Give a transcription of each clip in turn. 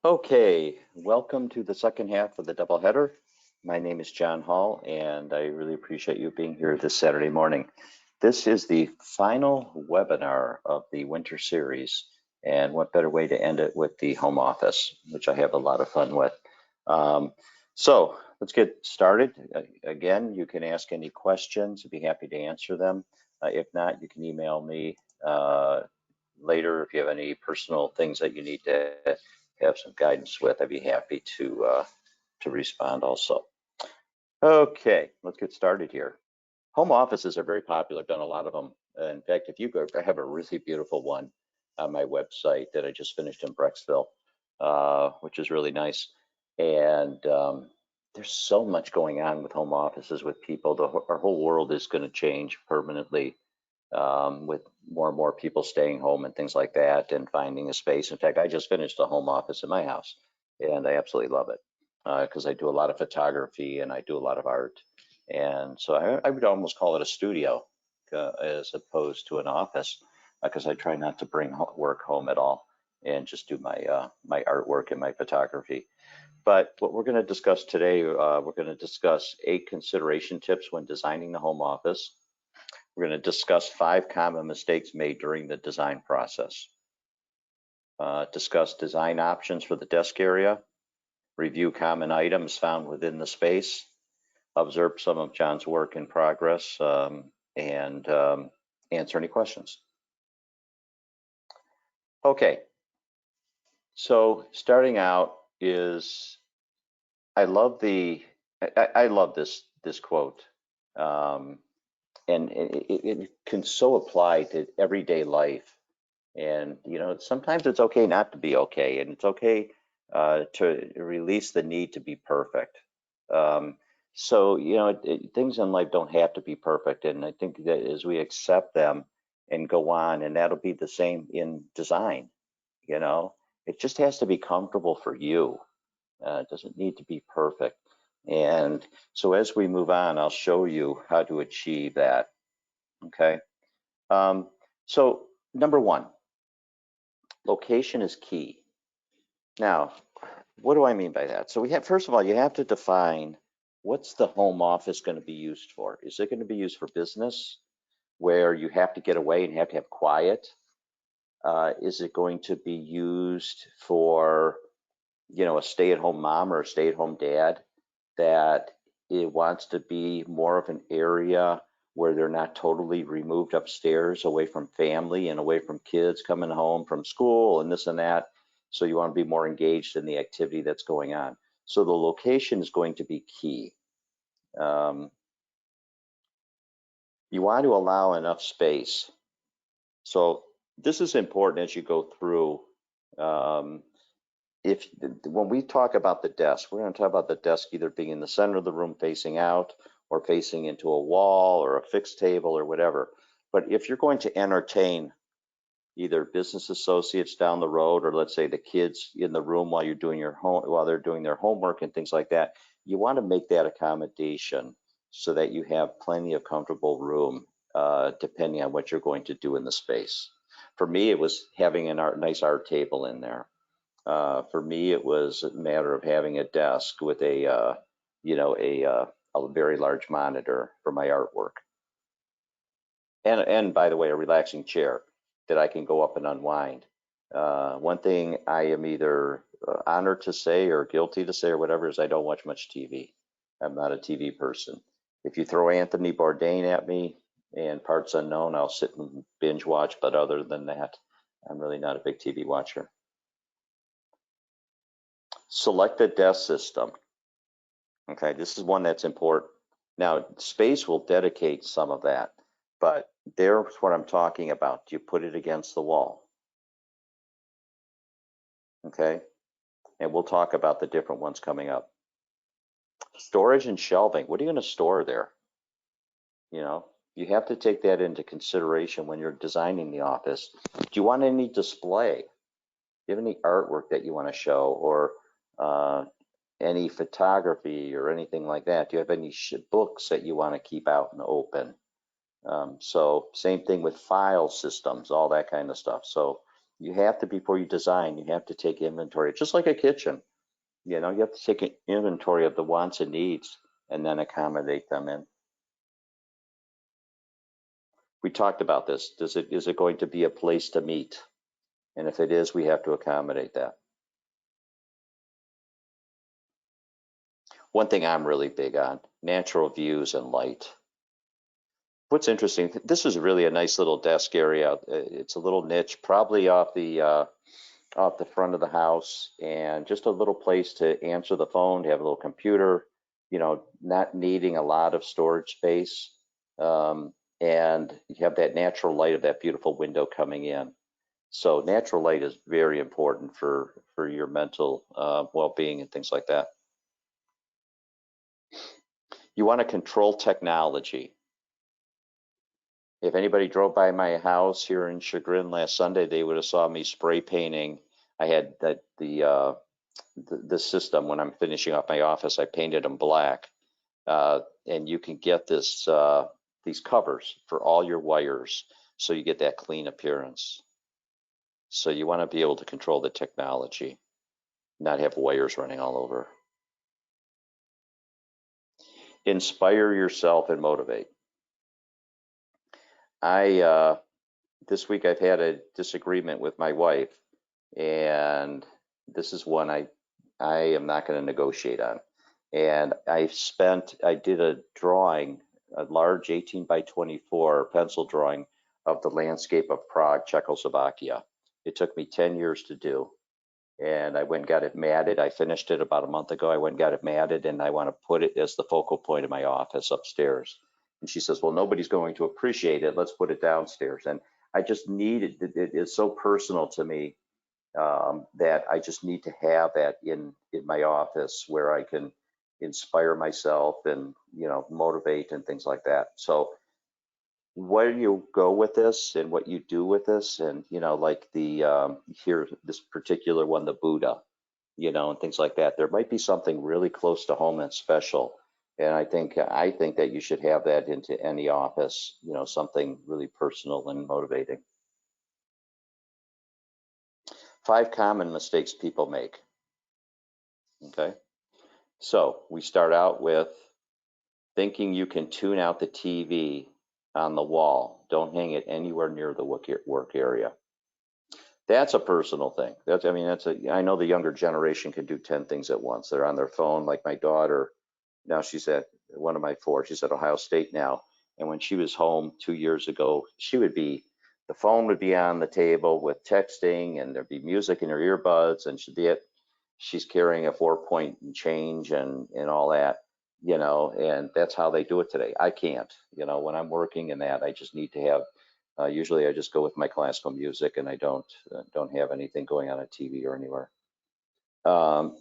Okay, welcome to the second half of the doubleheader. My name is John Hall, and I really appreciate you being here this Saturday morning. This is the final webinar of the winter series, and what better way to end it with the home office, which I have a lot of fun with. So let's get started. Again, you can ask any questions. I'd be happy to answer them. If not, you can email me later if you have any personal things that you need to have some guidance with. I'd be happy to respond also. Okay, let's get started here. Home offices are very popular. I've done a lot of them. In fact, if you go, I have a really beautiful one on my website that I just finished in Brecksville, which is really nice. And there's so much going on with home offices with people. Our whole world is going to change permanently with more and more people staying home and things like that and finding a space. In fact, I just finished a home office in my house and I absolutely love it because I do a lot of photography and I do a lot of art. And so I would almost call it a studio as opposed to an office because I try not to bring work home at all and just do my my artwork and my photography. But what we're going to discuss today, we're going to discuss 8 consideration tips when designing the home office. We're going to discuss 5 common mistakes made during the design process. Discuss design options for the desk area. Review common items found within the space. Observe some of John's work in progress and answer any questions. Okay, so starting out is, I love this quote. And it can so apply to everyday life. And sometimes it's okay not to be okay, and it's okay to release the need to be perfect. So things in life don't have to be perfect, and I think that as we accept them and go on, and that'll be the same in design. It just has to be comfortable for you. It doesn't need to be perfect. And so as we move on, I'll show you how to achieve that. Okay. So number 1, location is key. Now, what do I mean by that? So first of all, you have to define what's the home office going to be used for. Is it going to be used for business where you have to get away and have to have quiet? Is it going to be used for, a stay-at-home mom or a stay-at-home dad that it wants to be more of an area where they're not totally removed upstairs away from family and away from kids coming home from school and this and that? So you want to be more engaged in the activity that's going on. So the location is going to be key. You want to allow enough space. So this is important as you go through. When we talk about the desk, we're going to talk about the desk either being in the center of the room facing out or facing into a wall or a fixed table or whatever. But if you're going to entertain either business associates down the road, or let's say the kids in the room while they're doing their homework and things like that, you want to make that accommodation so that you have plenty of comfortable room depending on what you're going to do in the space. For me, it was having a nice art table in there. For me, it was a matter of having a desk with a very large monitor for my artwork. And by the way, a relaxing chair that I can go up and unwind. One thing I am either honored to say or guilty to say or whatever is I don't watch much TV. I'm not a TV person. If you throw Anthony Bourdain at me and Parts Unknown, I'll sit and binge watch. But other than that, I'm really not a big TV watcher. Select a desk system. Okay, this is one that's important. Now, space will dedicate some of that, but there's what I'm talking about. Do you put it against the wall? Okay, and we'll talk about the different ones coming up. Storage and shelving. What are you going to store there? You have to take that into consideration when you're designing the office. Do you want any display? Do you have any artwork that you want to show, or any photography or anything like that? Do you have any books that you want to keep out and open? So same thing with file systems, all that kind of stuff. So You have to, before you design, you have to take inventory, just like a kitchen. You know, you have to take an inventory of the wants and needs and then accommodate them in. We talked about this. Is it going to be a place to meet? And if it is, we have to accommodate that. One thing I'm really big on, natural views and light. What's interesting, this is really a nice little desk area. It's a little niche, probably off the front of the house, and just a little place to answer the phone, to have a little computer, you know, not needing a lot of storage space. And you have that natural light of that beautiful window coming in. So natural light is very important for your mental well-being and things like that. You want to control technology. If anybody drove by my house here in Chagrin last Sunday, they would have saw me spray painting. I had the system when I'm finishing up my office. I painted them black, and you can get these covers for all your wires, so you get that clean appearance. So you want to be able to control the technology, not have wires running all over. Inspire yourself and motivate. This week I've had a disagreement with my wife, and this is one I am not going to negotiate on. And I did a drawing, a large 18 by 24 pencil drawing of the landscape of Prague, Czechoslovakia. It took me 10 years to do. And I went and got it matted. I finished it about a month ago. I went and got it matted, and I want to put it as the focal point of my office upstairs. And she says, well, nobody's going to appreciate it. Let's put it downstairs. And I just needed it. It's so personal to me that I just need to have that in my office where I can inspire myself and, you know, motivate and things like that. So where you go with this and what you do with this, and, you know, like here, this particular one, the Buddha, you know, and things like that. There might be something really close to home that's special. And I think that you should have that into any office, you know, something really personal and motivating. 5 common mistakes people make. Okay. So we start out with thinking you can tune out the TV on the wall. Don't hang it anywhere near the work area. That's a personal thing. I know the younger generation can do 10 things at once. They're on their phone, like my daughter. Now she's at one of my 4. She's at Ohio State now. And when she was home 2 years ago, the phone would be on the table with texting, and there'd be music in her earbuds, and she's carrying a 4-point change and all that, you know, and that's how they do it today. I can't, you know, when I'm working in that, I just need to have, usually I just go with my classical music, and I don't have anything going on TV or anywhere.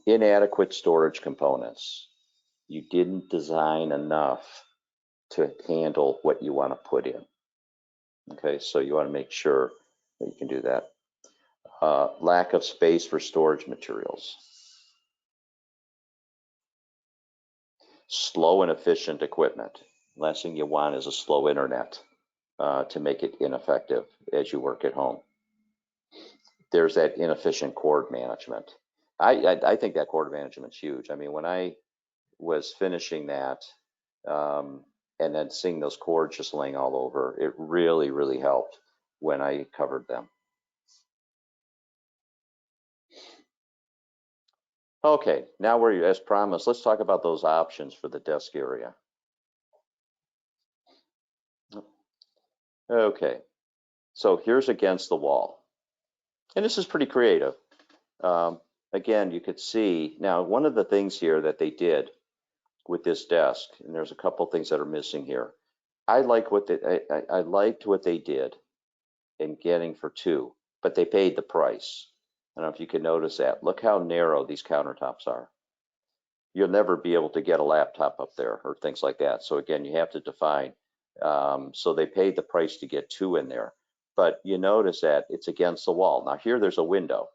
Inadequate storage components. You didn't design enough to handle what you want to put in. Okay, so you want to make sure that you can do that. Lack of space for storage materials. Slow and efficient equipment. Last thing you want is a slow internet to make it ineffective as you work at home. There's that inefficient cord management. I think that cord management's huge. I mean, when I was finishing that, and then seeing those cords just laying all over, it really, really helped when I covered them. Okay, now we're, as promised, let's talk about those options for the desk area. Okay, so here's against the wall. And this is pretty creative. Again, you could see, now one of the things here that they did with this desk, and there's a couple things that are missing here. I liked what they did in getting for 2, but they paid the price. I don't know if you can notice that. Look how narrow these countertops are. You'll never be able to get a laptop up there or things like that. So again, you have to define. So they paid the price to get 2 in there. But you notice that it's against the wall. Now here there's a window.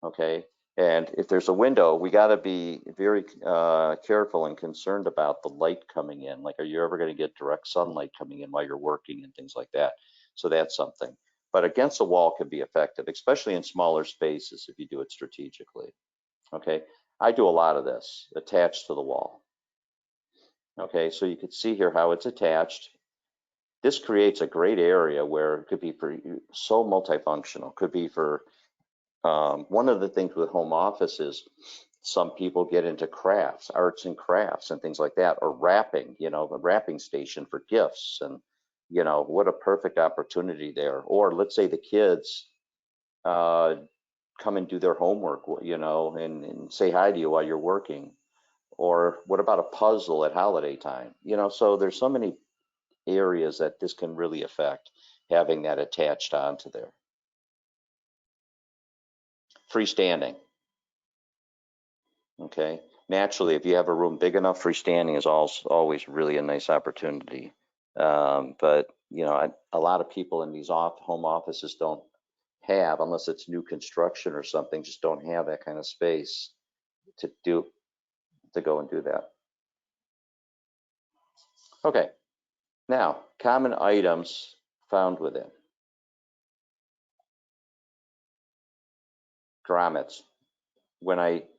Okay, and if there's a window, we got to be very careful and concerned about the light coming in. Like, are you ever going to get direct sunlight coming in while you're working and things like that? So that's something. but against the wall can be effective, especially in smaller spaces if you do it strategically. Okay, I do a lot of this attached to the wall. Okay, so you can see here how it's attached. This creates a great area where it could be for so multifunctional. Could be for one of the things with home office is some people get into crafts, arts and crafts and things like that, or wrapping, you know, the wrapping station for gifts. And, you know, what a perfect opportunity there. Or let's say the kids come and do their homework, you know, and say hi to you while you're working. Or what about a puzzle at holiday time? You know, so there's so many areas that this can really affect, having that attached onto there. Freestanding. Okay, naturally, if you have a room big enough, freestanding is also always really a nice opportunity. But you know, a lot of people in these home offices don't have, unless it's new construction or something, just don't have that kind of space to go and do that. Okay, now common items found within. Grommets.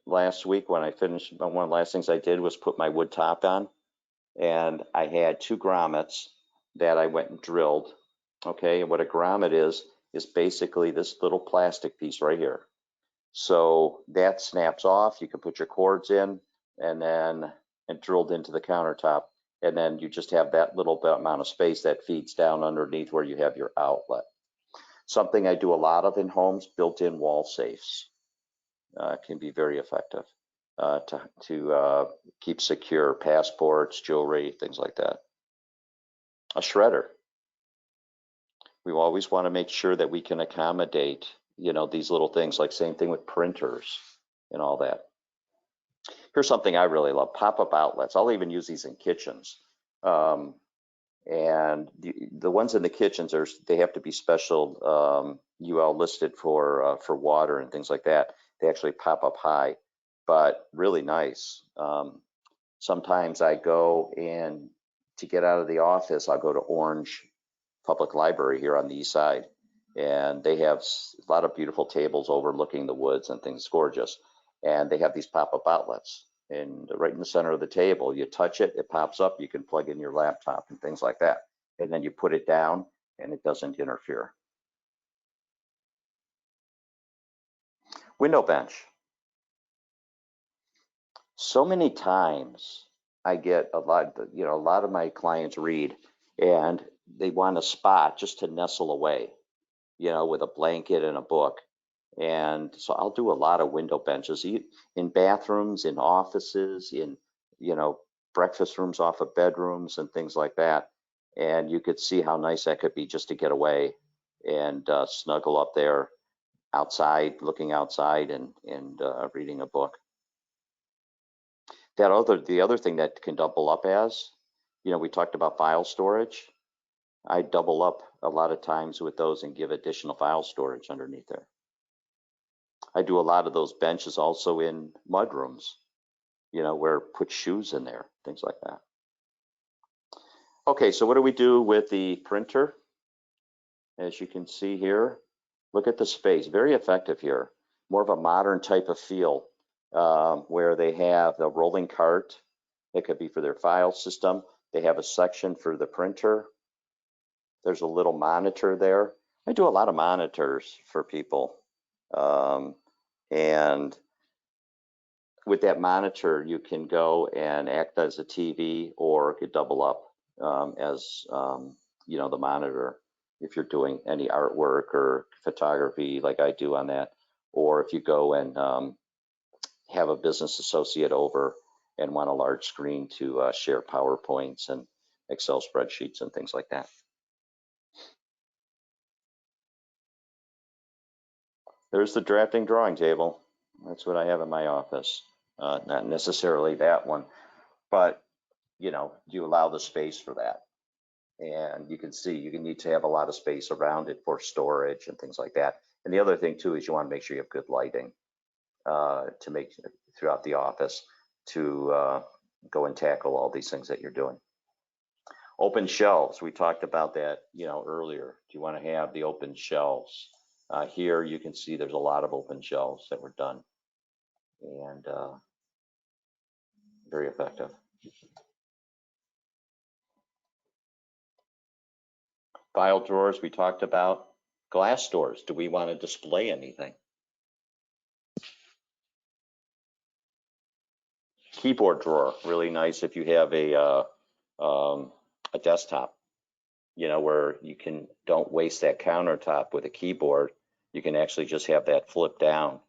Last week when I finished, one of the last things I did was put my wood top on, and I had 2 grommets that I went and drilled. Okay, and what a grommet is basically this little plastic piece right here. So that snaps off, you can put your cords in, and drilled into the countertop, and then you just have that little amount of space that feeds down underneath where you have your outlet. Something I do a lot of in homes, built-in wall safes. Can be very effective to keep secure passports, jewelry, things like that. A shredder. We always want to make sure that we can accommodate, you know, these little things, like same thing with printers and all that. Here's something I really love, pop-up outlets. I'll even use these in kitchens. And the ones in the kitchens, they have to be special UL listed for water and things like that. They actually pop up high, but really nice. Sometimes I go in to get out of the office, I'll go to Orange Public Library here on the east side, and they have a lot of beautiful tables overlooking the woods and things, gorgeous. And they have these pop-up outlets, and right in the center of the table, you touch it, it pops up, you can plug in your laptop and things like that. And then you put it down and it doesn't interfere. Window bench. So many times I get a lot of my clients read and they want a spot just to nestle away, you know, with a blanket and a book. And so I'll do a lot of window benches in bathrooms, in offices, in, you know, breakfast rooms off of bedrooms and things like that. And you could see how nice that could be just to get away and snuggle up there outside, looking outside and reading a book. The other thing that can double up as, you know, we talked about file storage. I double up a lot of times with those and give additional file storage underneath there. I do a lot of those benches also in mudrooms, you know, where put shoes in there, things like that. Okay, so what do we do with the printer? As you can see here, look at the space, very effective here. More of a modern type of feel where they have the rolling cart. It could be for their file system. They have a section for the printer. There's a little monitor there. I do a lot of monitors for people. And with that monitor, you can go and act as a TV, or it could double up as you know, the monitor if you're doing any artwork or photography like I do on that, or if you go and have a business associate over and want a large screen to share PowerPoints and Excel spreadsheets and things like that. There's the drafting drawing table. That's what I have in my office. Not necessarily that one, but you know, you allow the space for that. And you can see you need to have a lot of space around it for storage and things like that. And the other thing too is you want to make sure you have good lighting to make throughout the office to go and tackle all these things that you're doing. Open shelves, we talked about that, earlier. Do you want to have the open shelves? Here you can see there's a lot of open shelves that were done, and very effective. File drawers we talked about. Glass doors, do we want to display anything? Keyboard drawer, really nice if you have a desktop, where you don't waste that countertop with a keyboard. You can actually just have that flip down.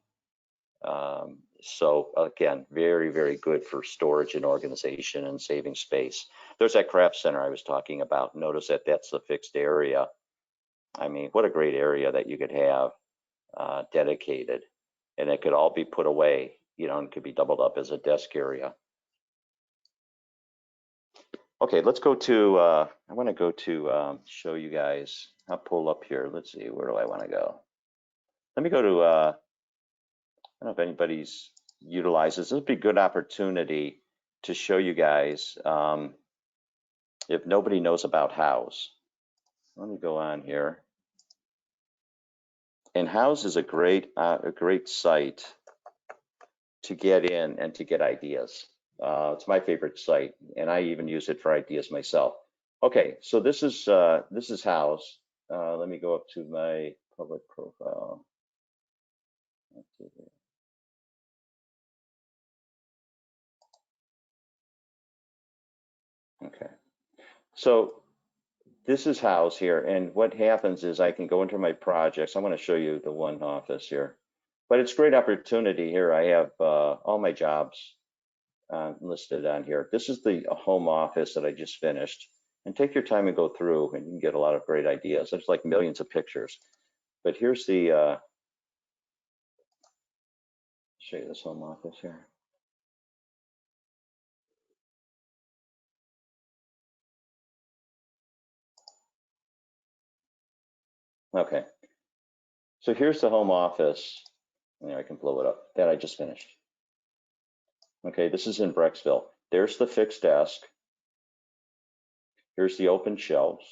So again, very, very good for storage and organization and saving space. There's that craft center I was talking about. Notice that that's the fixed area. I mean, what a great area that you could have dedicated, and it could all be put away, and could be doubled up as a desk area. Okay, let's go to, I want to go to show you guys. I'll pull up here. Let's see, where do I want to go? Let me go to, I don't know if anybody's utilizes. This would be a good opportunity to show you guys if nobody knows about Houzz. Let me go on here. And Houzz is a great site to get in and to get ideas. It's my favorite site, and I even use it for ideas myself. Okay, so this is Houzz. Let me go up to my public profile. Okay, so this is Houzz here, and what happens is I can go into my projects. I'm going to show you the one office here, but it's a great opportunity here. I have all my jobs listed on here. This is the home office that I just finished, and take your time and go through, and you can get a lot of great ideas. There's like millions of pictures, but here's the show you this home office here. Okay, so here's the home office. I can blow it up that I just finished. Okay, this is in Brecksville. There's the fixed desk. Here's the open shelves.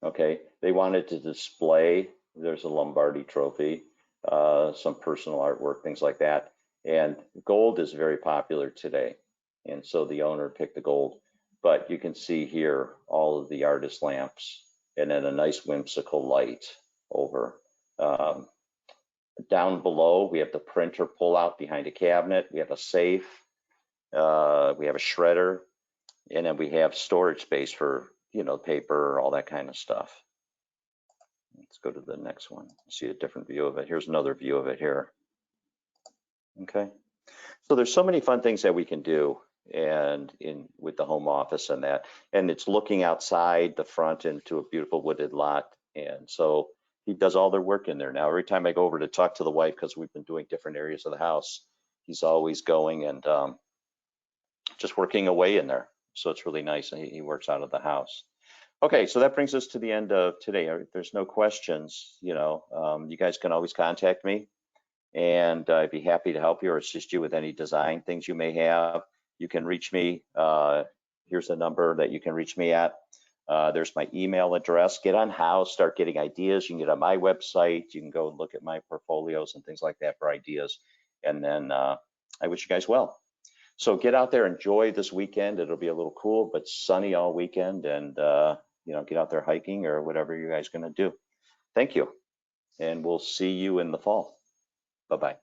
Okay, they wanted to display, there's a Lombardi trophy, some personal artwork, things like that. And gold is very popular today. And so the owner picked the gold. But you can see here all of the artist lamps and then a nice whimsical light over. Down below, we have the printer pull out behind a cabinet. We have a safe. We have a shredder. And then we have storage space for, paper, all that kind of stuff. Let's go to the next one. See a different view of it. Here's another view of it here. Okay. So there's so many fun things that we can do with the home office and that. And it's looking outside the front into a beautiful wooded lot. And so he does all their work in there. Now, every time I go over to talk to the wife, because we've been doing different areas of the house, he's always going and just working away in there. So it's really nice. And he works out of the house. Okay, so that brings us to the end of today. If there's no questions, you guys can always contact me, and I'd be happy to help you or assist you with any design things you may have. You can reach me. Here's the number that you can reach me at. There's my email address. Get on Houzz, start getting ideas. You can get on my website. You can go and look at my portfolios and things like that for ideas. And then I wish you guys well. So get out there, enjoy this weekend. It'll be a little cool, but sunny all weekend, and get out there hiking or whatever you guys are going to do. Thank you, and we'll see you in the fall. Bye-bye.